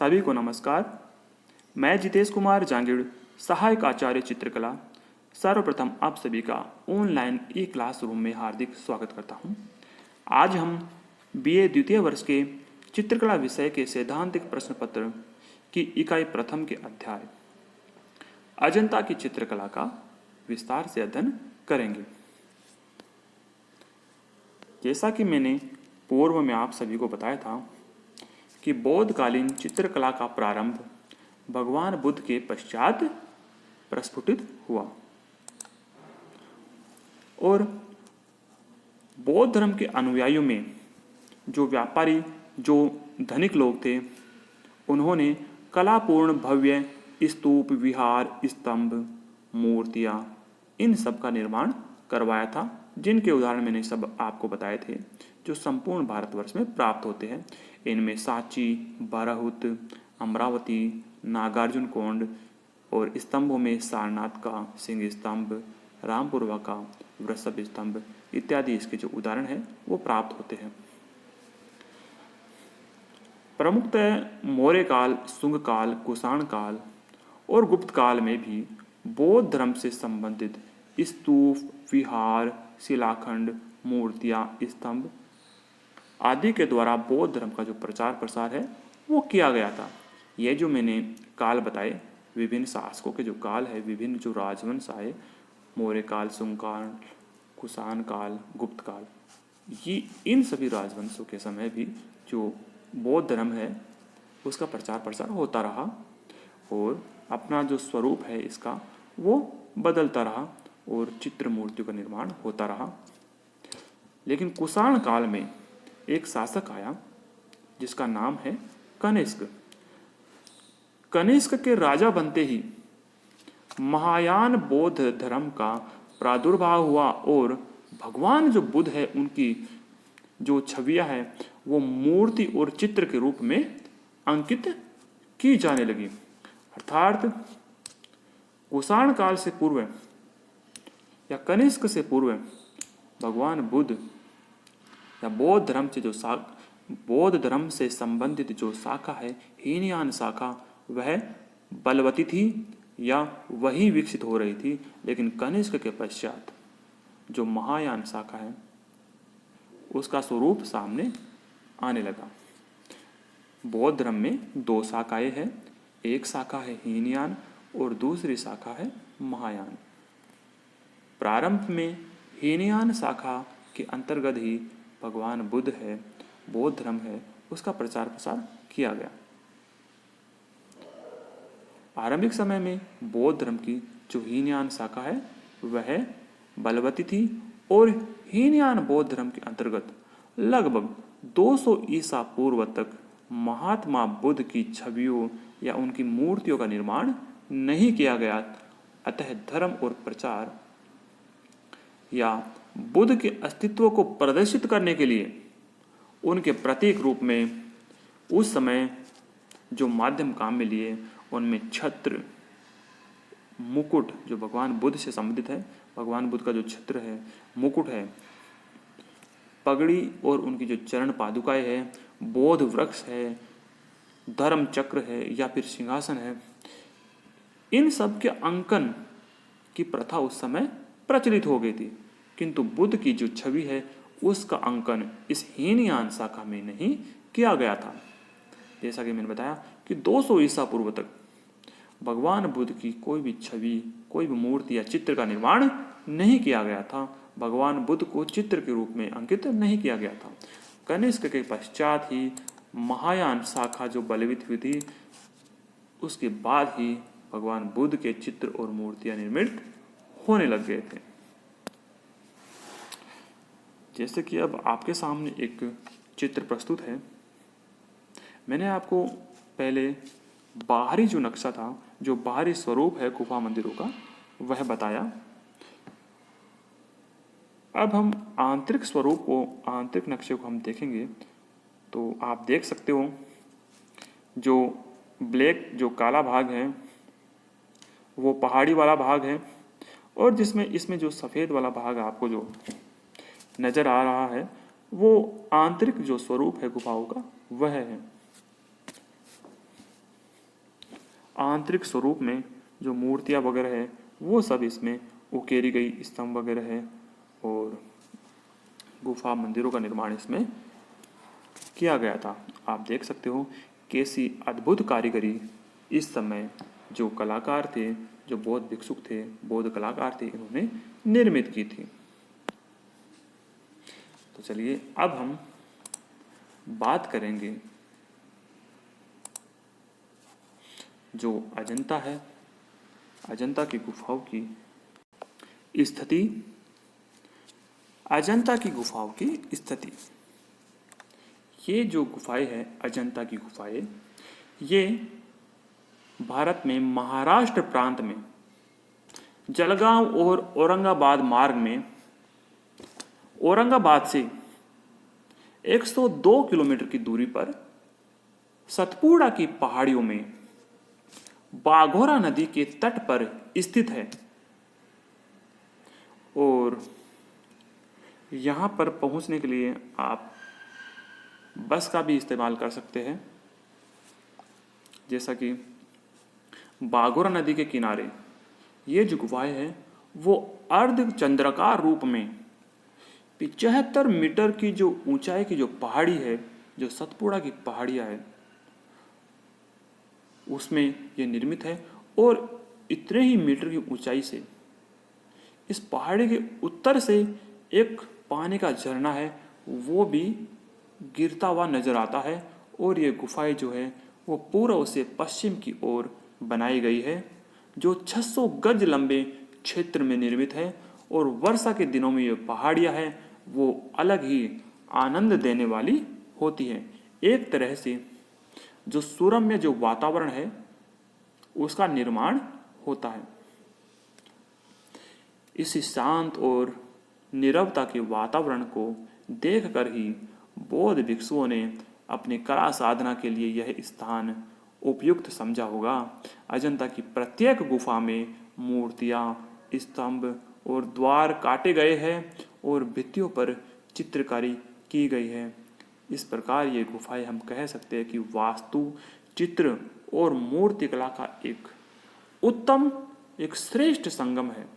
सभी को नमस्कार। मैं जितेश कुमार जांगिड़, सहायक आचार्य चित्रकला, सर्वप्रथम आप सभी का ऑनलाइन ई क्लासरूम में हार्दिक स्वागत करता हूं। आज हम बीए द्वितीय वर्ष के चित्रकला विषय के सैद्धांतिक प्रश्न पत्र की इकाई प्रथम के अध्याय अजंता की चित्रकला का विस्तार से अध्ययन करेंगे। जैसा कि मैंने पूर्व में आप सभी को बताया था कि बौद्धकालीन चित्रकला का प्रारंभ भगवान बुद्ध के पश्चात प्रस्फुटित हुआ और बौद्ध धर्म के अनुयायियों में जो व्यापारी, जो धनिक लोग थे, उन्होंने कलापूर्ण भव्य स्तूप, विहार, स्तंभ, मूर्तियां, इन सब का निर्माण करवाया था, जिनके उदाहरण मैंने सब आपको बताए थे, जो संपूर्ण भारतवर्ष में प्राप्त होते हैं। इनमें सांची, बाराहुत, अमरावती, नागार्जुन कोंड और स्तंभों में सारनाथ का सिंह स्तंभ, रामपुरवा का वृषभ स्तंभ इत्यादि इसके जो उदाहरण हैं वो प्राप्त होते हैं। प्रमुखतः मौर्य काल, शुंग काल, कुषाण काल और गुप्त काल में भी बौद्ध धर्म से संबंधित स्तूप, विहार, शिलाखंड, मूर्तियां, स्तंभ आदि के द्वारा बौद्ध धर्म का जो प्रचार प्रसार है वो किया गया था। ये जो मैंने काल बताए, विभिन्न शासकों के जो काल है, विभिन्न जो राजवंश आए, मौर्य काल, शुंग काल, कुषाण काल, गुप्त काल, ये इन सभी राजवंशों के समय भी जो बौद्ध धर्म है उसका प्रचार प्रसार होता रहा और अपना जो स्वरूप है इसका वो बदलता रहा और चित्र मूर्तियों का निर्माण होता रहा। लेकिन कुषाण काल में एक शासक आया जिसका नाम है कनिष्क। कनिष्क के राजा बनते ही महायान बौद्ध धर्म का प्रादुर्भाव हुआ और भगवान जो बुद्ध है उनकी जो छवियां है वो मूर्ति और चित्र के रूप में अंकित की जाने लगी। अर्थात कुषाण काल से पूर्व या कनिष्क से पूर्व भगवान बुद्ध या बौद्ध धर्म से जो बौद्ध धर्म से संबंधित जो शाखा है, हीनयान शाखा, वह बलवती थी या वही विकसित हो रही थी। लेकिन कनिष्क के पश्चात जो महायान शाखा है उसका स्वरूप सामने आने लगा। बौद्ध धर्म में दो शाखाएं हैं, एक शाखा है हीनयान और दूसरी शाखा है महायान। प्रारंभ में हीनयान शाखा के अंतर्गत ही भगवान बुद्ध है, बौद्ध धर्म है, उसका प्रचार प्रसार किया गया। आरंभिक समय में बौद्ध धर्म की जो हीनयान शाखा है वह बलवती थी और हीनयान बौद्ध धर्म के अंतर्गत लगभग 200 ईसा पूर्व तक महात्मा बुद्ध की छवियों या उनकी मूर्तियों का निर्माण नहीं किया गया। अतः धर्म और प्रचार या बुद्ध के अस्तित्व को प्रदर्शित करने के लिए उनके प्रतीक रूप में उस समय जो माध्यम काम में लिए उनमें छत्र, मुकुट जो भगवान बुद्ध से संबंधित है, भगवान बुद्ध का जो छत्र है, मुकुट है, पगड़ी और उनकी जो चरण पादुकाएं है, बोध वृक्ष है, धर्म चक्र है या फिर सिंहासन है, इन सब के अंकन की प्रथा उस समय प्रचलित हो गई थी। किंतु बुद्ध की जो छवि है उसका अंकन इस हीनयान शाखा में नहीं किया गया था। जैसा कि मैंने बताया कि 200 ईसा पूर्व तक भगवान बुद्ध की कोई भी छवि, कोई भी मूर्ति या चित्र का निर्माण नहीं किया गया था। भगवान बुद्ध को चित्र के रूप में अंकित नहीं किया गया था। कनिष्क के पश्चात ही महायान शाखा जो बलवित हुई थी, उसके बाद ही भगवान बुद्ध के चित्र और मूर्तियां निर्मित होने लग गए थे। जैसे कि अब आपके सामने एक चित्र प्रस्तुत है। मैंने आपको पहले बाहरी जो नक्शा था, जो बाहरी स्वरूप है गुफा मंदिरों का, वह बताया। अब हम आंतरिक स्वरूप को, आंतरिक नक्शे को हम देखेंगे तो आप देख सकते हो जो ब्लैक, जो काला भाग है वो पहाड़ी वाला भाग है और जिसमें इसमें जो सफ़ेद वाला भाग आपको जो नज़र आ रहा है वो आंतरिक जो स्वरूप है गुफाओं का वह है। आंतरिक स्वरूप में जो मूर्तियाँ वगैरह है वो सब इसमें उकेरी गई स्तंभ वगैरह है और गुफा मंदिरों का निर्माण इसमें किया गया था। आप देख सकते हो कैसी अद्भुत कारीगरी इस समय जो कलाकार थे, जो बौद्ध भिक्षुक थे, बौद्ध कलाकार थे, इन्होंने निर्मित की थी। तो चलिए अब हम बात करेंगे जो अजंता है, अजंता की गुफाओं की स्थिति। अजंता की गुफाओं की स्थिति, ये जो गुफाएं हैं अजंता की गुफाएं, ये भारत में महाराष्ट्र प्रांत में जलगांव और औरंगाबाद मार्ग में औरंगाबाद से 102 किलोमीटर की दूरी पर सतपुड़ा की पहाड़ियों में बाघोरा नदी के तट पर स्थित है और यहाँ पर पहुँचने के लिए आप बस का भी इस्तेमाल कर सकते हैं। जैसा कि बाघोरा नदी के किनारे ये जो गुफाएं हैं वो अर्ध चंद्राकार रूप में 75 मीटर की जो ऊंचाई की जो पहाड़ी है, जो सतपुड़ा की पहाड़ियाँ है, उसमें ये निर्मित है और इतने ही मीटर की ऊंचाई से इस पहाड़ी के उत्तर से एक पानी का झरना है, वो भी गिरता हुआ नजर आता है और ये गुफाएं जो है वो पूर्व से पश्चिम की ओर बनाई गई है, जो 600 गज लंबे क्षेत्र में निर्मित है और वर्षा के दिनों में ये पहाड़ियाँ हैं वो अलग ही आनंद देने वाली होती है। एक तरह से जो सुरम्य जो वातावरण है उसका निर्माण होता है। इस शांत और नीरवता के वातावरण को देखकर ही बौद्ध भिक्षुओं ने अपनी कला साधना के लिए यह स्थान उपयुक्त समझा होगा। अजंता की प्रत्येक गुफा में मूर्तियाँ, स्तंभ और द्वार काटे गए हैं और भित्तियों पर चित्रकारी की गई है। इस प्रकार ये गुफाएं हम कह सकते हैं कि वास्तु, चित्र और मूर्तिकला का एक उत्तम, एक श्रेष्ठ संगम है।